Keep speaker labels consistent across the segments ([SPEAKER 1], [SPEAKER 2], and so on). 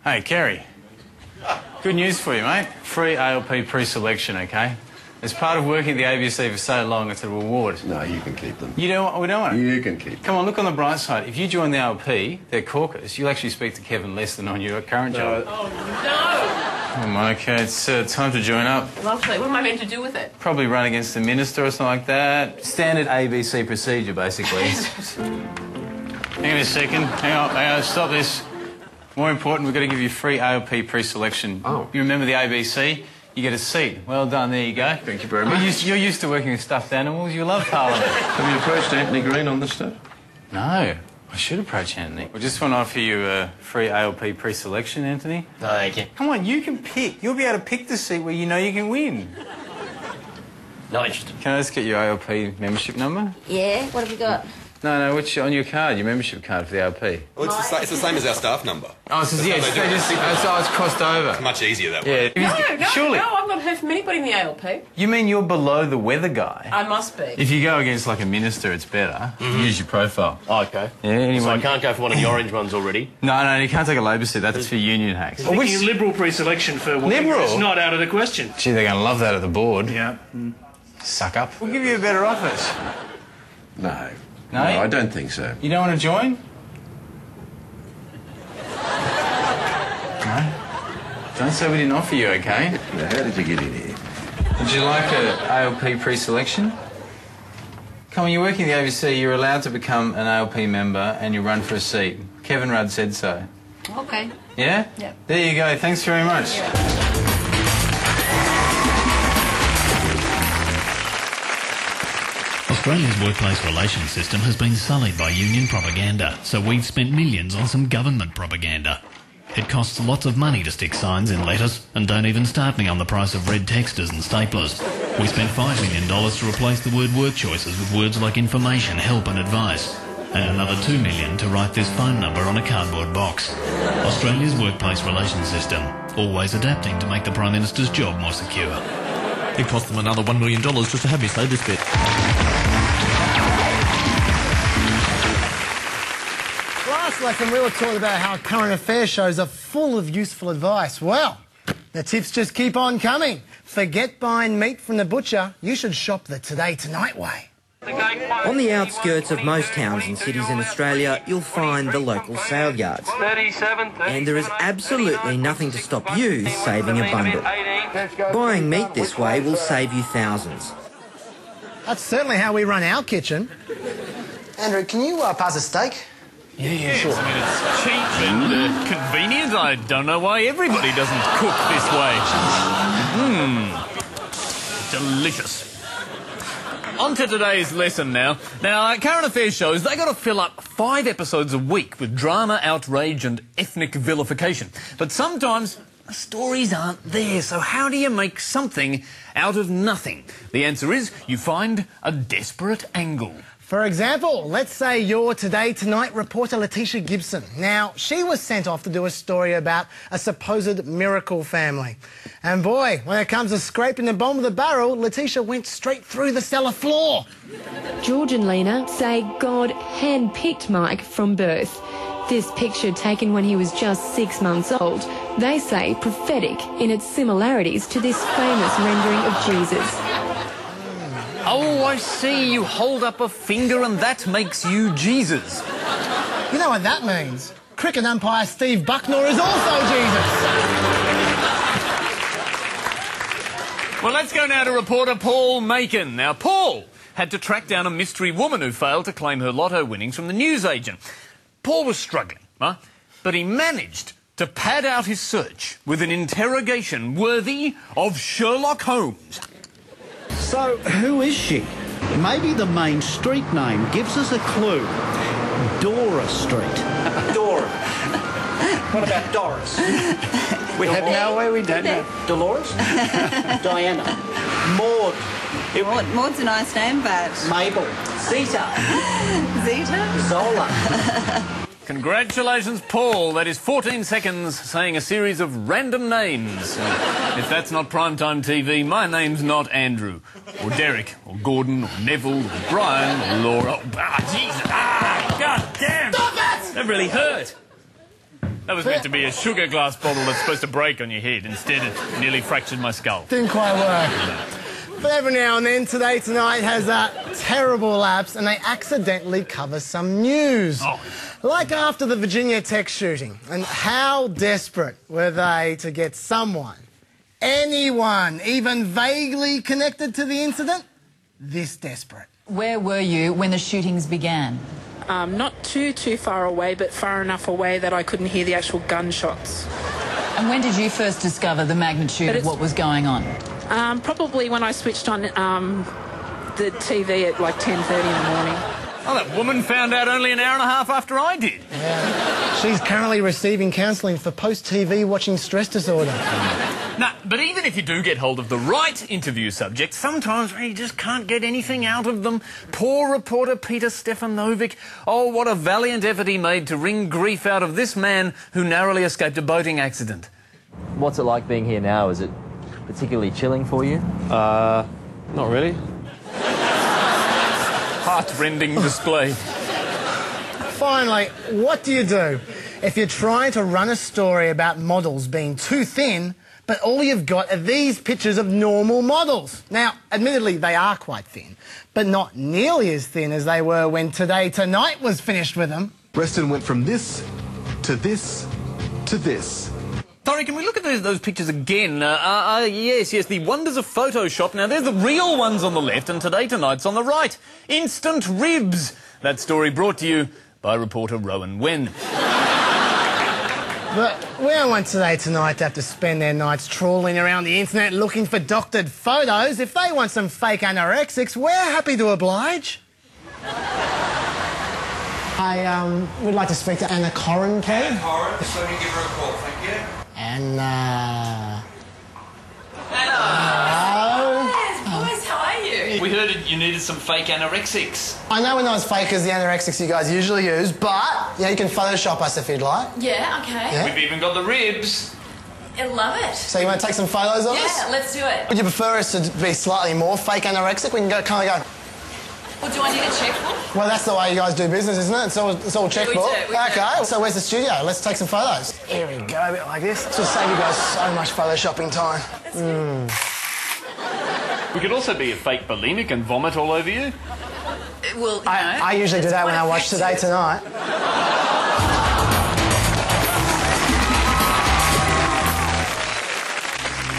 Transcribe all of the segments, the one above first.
[SPEAKER 1] Hey, Kerry. Good news for you, mate. Free ALP pre-selection, OK? As part of working at the ABC for so long, it's a reward.
[SPEAKER 2] No, you can keep them.
[SPEAKER 1] You don't want... We don't want it?
[SPEAKER 2] You can keep them.
[SPEAKER 1] Come on, look on the bright side. If you join the ALP, their caucus, you'll actually speak to Kevin less than on your current job.
[SPEAKER 3] Oh, no!
[SPEAKER 1] Come on, OK, it's time to join up.
[SPEAKER 3] Lovely. What am I meant to do with it?
[SPEAKER 1] Probably run against the minister or something like that. Standard ABC procedure, basically. Hang on a second. Hang on, stop this. More important, we've got to give you free ALP pre-selection.
[SPEAKER 2] Oh.
[SPEAKER 1] You remember the ABC? You get a seat. Well done, there you go.
[SPEAKER 2] Thank you very much.
[SPEAKER 1] You're used to working with stuffed animals. You love Parliament.
[SPEAKER 2] Have you approached Anthony Green on this stuff?
[SPEAKER 1] No. I should approach Anthony. We just want to offer you a free ALP pre-selection, Anthony.
[SPEAKER 4] No, thank you.
[SPEAKER 1] Come on, you can pick. You'll be able to pick the seat where you know you can win.
[SPEAKER 4] Not interested.
[SPEAKER 1] Can I just get your ALP membership number?
[SPEAKER 5] Yeah, what have we got?
[SPEAKER 1] No, what's on your card, your membership card for the ALP?
[SPEAKER 6] Well, it's the same as our staff number.
[SPEAKER 1] Oh, it's crossed over.
[SPEAKER 6] It's much easier that way.
[SPEAKER 1] Yeah. Surely.
[SPEAKER 3] No, I've not heard from anybody in the ALP.
[SPEAKER 1] You mean you're below the weather guy?
[SPEAKER 3] I must be.
[SPEAKER 1] If you go against, like, a minister, it's better. Use your profile.
[SPEAKER 4] Oh, OK.
[SPEAKER 1] Yeah, anyone...
[SPEAKER 4] So I can't go for one of the orange ones already?
[SPEAKER 1] No, you can't take a Labor seat. That's for union hacks.
[SPEAKER 7] I think Liberal pre-selection for
[SPEAKER 1] Liberal?
[SPEAKER 7] It's not out of the question.
[SPEAKER 1] Gee, they're going to love that at the board.
[SPEAKER 7] Yeah.
[SPEAKER 1] Suck up. We'll give you a better office.
[SPEAKER 2] No.
[SPEAKER 1] No?
[SPEAKER 2] I don't think so.
[SPEAKER 1] You don't want to join? No? Don't say we didn't offer you, OK?
[SPEAKER 2] Now, how did you get in here?
[SPEAKER 1] Would you like an ALP pre-selection? Come on, you're working the ABC, you're allowed to become an ALP member and you run for a seat. Kevin Rudd said so.
[SPEAKER 5] Okay.
[SPEAKER 1] Yeah?
[SPEAKER 5] Yep.
[SPEAKER 1] There you go. Thanks very much.
[SPEAKER 8] Australia's workplace relations system has been sullied by union propaganda, so we've spent millions on some government propaganda. It costs lots of money to stick signs in letters, and don't even start me on the price of red texters and staplers. We spent $5 million to replace the word work choices with words like information, help and advice, and another $2 million to write this phone number on a cardboard box. Australia's workplace relations system, always adapting to make the Prime Minister's job more secure.
[SPEAKER 9] It cost them another $1 million just to have me say this bit.
[SPEAKER 10] Last lesson we were taught about how current affairs shows are full of useful advice. Well, the tips just keep on coming. Forget buying meat from the butcher. You should shop the Today Tonight way.
[SPEAKER 11] On the outskirts of most towns and cities in Australia, you'll find the local sale yards. And there is absolutely nothing to stop you saving a bundle. Buying meat this way will save you thousands.
[SPEAKER 10] That's certainly how we run our kitchen. Andrew, can you pass a steak?
[SPEAKER 9] Yeah, sure. I mean, it's cheap and convenient. I don't know why everybody doesn't cook this way. Delicious. On to today's lesson now. Now, current affairs shows they got to fill up 5 episodes a week with drama, outrage and ethnic vilification. But sometimes the stories aren't there, so how do you make something out of nothing? The answer is you find a desperate angle.
[SPEAKER 10] For example, let's say you're Today Tonight reporter Letitia Gibson. Now, she was sent off to do a story about a supposed miracle family. And boy, when it comes to scraping the bottom of the barrel, Letitia went straight through the cellar floor.
[SPEAKER 12] George and Lena say God handpicked Mike from birth. This picture taken when he was just 6 months old, they say prophetic in its similarities to this famous rendering of Jesus.
[SPEAKER 9] Oh, I see. You hold up a finger and that makes you Jesus.
[SPEAKER 10] You know what that means? Cricket umpire Steve Bucknor is also Jesus.
[SPEAKER 9] Well, let's go now to reporter Paul Macon. Now, Paul had to track down a mystery woman who failed to claim her lotto winnings from the newsagent. Paul was struggling, but he managed to pad out his search with an interrogation worthy of Sherlock Holmes.
[SPEAKER 13] So, who is she? Maybe the main street name gives us a clue. Dora Street.
[SPEAKER 14] Dora. What about Doris?
[SPEAKER 13] We have no way, we don't know.
[SPEAKER 14] Dolores? Diana. Maud.
[SPEAKER 15] Maud's a nice name, but...
[SPEAKER 14] Mabel. Zeta.
[SPEAKER 15] Zeta?
[SPEAKER 14] Zola.
[SPEAKER 9] Congratulations, Paul. That is 14 seconds saying a series of random names. If that's not primetime TV, my name's not Andrew, or Derek, or Gordon, or Neville, or Brian, or Laura. Oh, Jesus. God damn.
[SPEAKER 10] Stop it!
[SPEAKER 9] That really hurt. That was meant to be a sugar glass bottle that's supposed to break on your head. Instead, it nearly fractured my skull.
[SPEAKER 10] Didn't quite work. But every now and then, Today Tonight has a terrible lapse and they accidentally cover some news.
[SPEAKER 9] Oh.
[SPEAKER 10] Like after the Virginia Tech shooting. And how desperate were they to get someone, anyone, even vaguely connected to the incident, this desperate?
[SPEAKER 16] Where were you when the shootings began?
[SPEAKER 17] Not too far away, but far enough away that I couldn't hear the actual gunshots.
[SPEAKER 16] And when did you first discover the magnitude of what was going on?
[SPEAKER 17] Probably when I switched on the TV at like 10:30 in the morning.
[SPEAKER 9] Oh, that woman found out only an hour and a half after I did.
[SPEAKER 10] Yeah. She's currently receiving counselling for post-TV watching stress disorder.
[SPEAKER 9] No, but even if you do get hold of the right interview subject, sometimes you just can't get anything out of them. Poor reporter Peter Stefanovic. Oh, what a valiant effort he made to wring grief out of this man who narrowly escaped a boating accident.
[SPEAKER 18] What's it like being here now? Is it particularly chilling for you?
[SPEAKER 19] Not really.
[SPEAKER 9] Heart-rending display.
[SPEAKER 10] Finally, what do you do if you're trying to run a story about models being too thin, but all you've got are these pictures of normal models? Now, admittedly, they are quite thin, but not nearly as thin as they were when Today Tonight was finished with them.
[SPEAKER 20] Reston went from this to this to this.
[SPEAKER 9] Sorry, can we look at those pictures again? Yes, the wonders of Photoshop. Now, there's the real ones on the left and Today Tonight's on the right. Instant ribs. That story brought to you by reporter Rowan Wen.
[SPEAKER 10] But we don't want Today Tonight to have to spend their nights trawling around the internet looking for doctored photos. If they want some fake anorexics, we're happy to oblige. I would like to speak to Anna Corrin, please.
[SPEAKER 21] Anna Corrin, just let me give her a call, thank you.
[SPEAKER 10] Anna.
[SPEAKER 21] Hello.
[SPEAKER 3] Yes, boys, how are you?
[SPEAKER 21] We heard you needed some fake anorexics.
[SPEAKER 10] I know we're not as fake as the anorexics you guys usually use, but yeah, you can Photoshop us if you'd like.
[SPEAKER 3] Yeah, okay.
[SPEAKER 10] Yeah.
[SPEAKER 21] We've even got the ribs.
[SPEAKER 3] I love it.
[SPEAKER 10] So you want to take some photos of us?
[SPEAKER 3] Yeah, let's do it.
[SPEAKER 10] Would you prefer us to be slightly more fake anorexic? We can go kind of go.
[SPEAKER 3] Well, do I need a checkbook?
[SPEAKER 10] Well, that's the way you guys do business, isn't it? It's all checkbook.
[SPEAKER 3] We do.
[SPEAKER 10] Okay, so where's the studio? Let's take some photos. Here we go, a bit like this. This will save you guys so much photoshopping time.
[SPEAKER 9] We could also be a fake bulimic and vomit all over you.
[SPEAKER 3] Well,
[SPEAKER 10] I usually do that when I watch Today Tonight.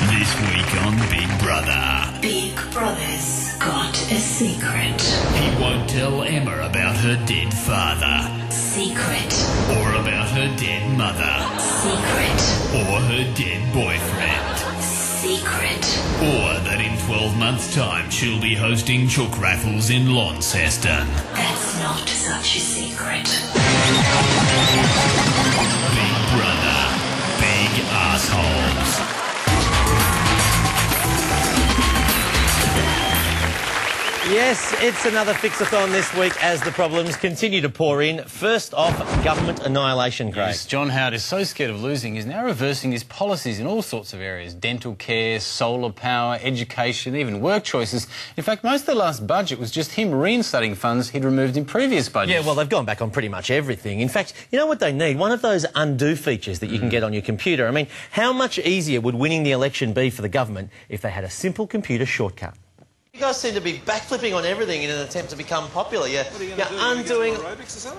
[SPEAKER 8] This week on Big Brother.
[SPEAKER 22] Big Brother's got a secret.
[SPEAKER 8] He won't tell Emma about her dead father.
[SPEAKER 22] Secret.
[SPEAKER 8] Or about her dead mother.
[SPEAKER 22] Secret.
[SPEAKER 8] Or her dead boyfriend.
[SPEAKER 22] Secret.
[SPEAKER 8] Or that in 12 months' time she'll be hosting chook raffles in Launceston.
[SPEAKER 22] That's not such a secret.
[SPEAKER 8] Big Brother. Big assholes.
[SPEAKER 23] Yes, it's another fix-a-thon this week as the problems continue to pour in. First off, government annihilation, Craig.
[SPEAKER 1] Yes, John Howard is so scared of losing, he's now reversing his policies in all sorts of areas. Dental care, solar power, education, even work choices. In fact, most of the last budget was just him reinstating funds he'd removed in previous budgets.
[SPEAKER 23] Yeah, well, they've gone back on pretty much everything. In fact, you know what they need? One of those undo features that you can get on your computer. I mean, how much easier would winning the election be for the government if they had a simple computer shortcut? You guys seem to be backflipping on everything in an attempt to become popular. You're undoing...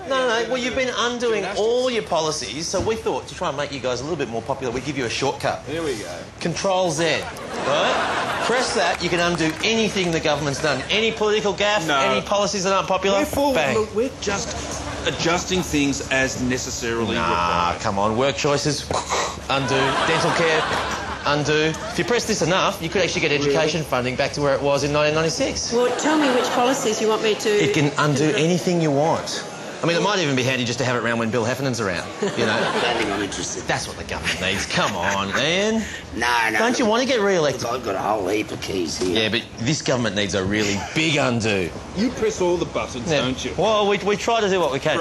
[SPEAKER 23] No. Well, you've been undoing all your policies, so we thought to try and make you guys a little bit more popular, we'd give you a shortcut.
[SPEAKER 21] Here we go.
[SPEAKER 23] Control Z, right? Press that, you can undo anything the government's done. Any political gaffe, any policies that aren't popular, bang.
[SPEAKER 21] Look, we're just adjusting things as necessarily required.
[SPEAKER 23] Come on, work choices, undo, dental care, undo. If you press this enough, you could actually get education funding back to where it was in 1996.
[SPEAKER 24] Well, tell me which policies you want me to...
[SPEAKER 23] It can undo anything you want. I mean, it might even be handy just to have it around when Bill Heffernan's around, you know?
[SPEAKER 25] I don't think I'm interested.
[SPEAKER 23] That's what the government needs. Come on, man.
[SPEAKER 25] No.
[SPEAKER 23] Don't you want to get re-elected?
[SPEAKER 25] I've got a whole heap of keys here.
[SPEAKER 23] Yeah, but this government needs a really big undo.
[SPEAKER 21] You press all the buttons, don't you?
[SPEAKER 23] Well, we try to do what we can.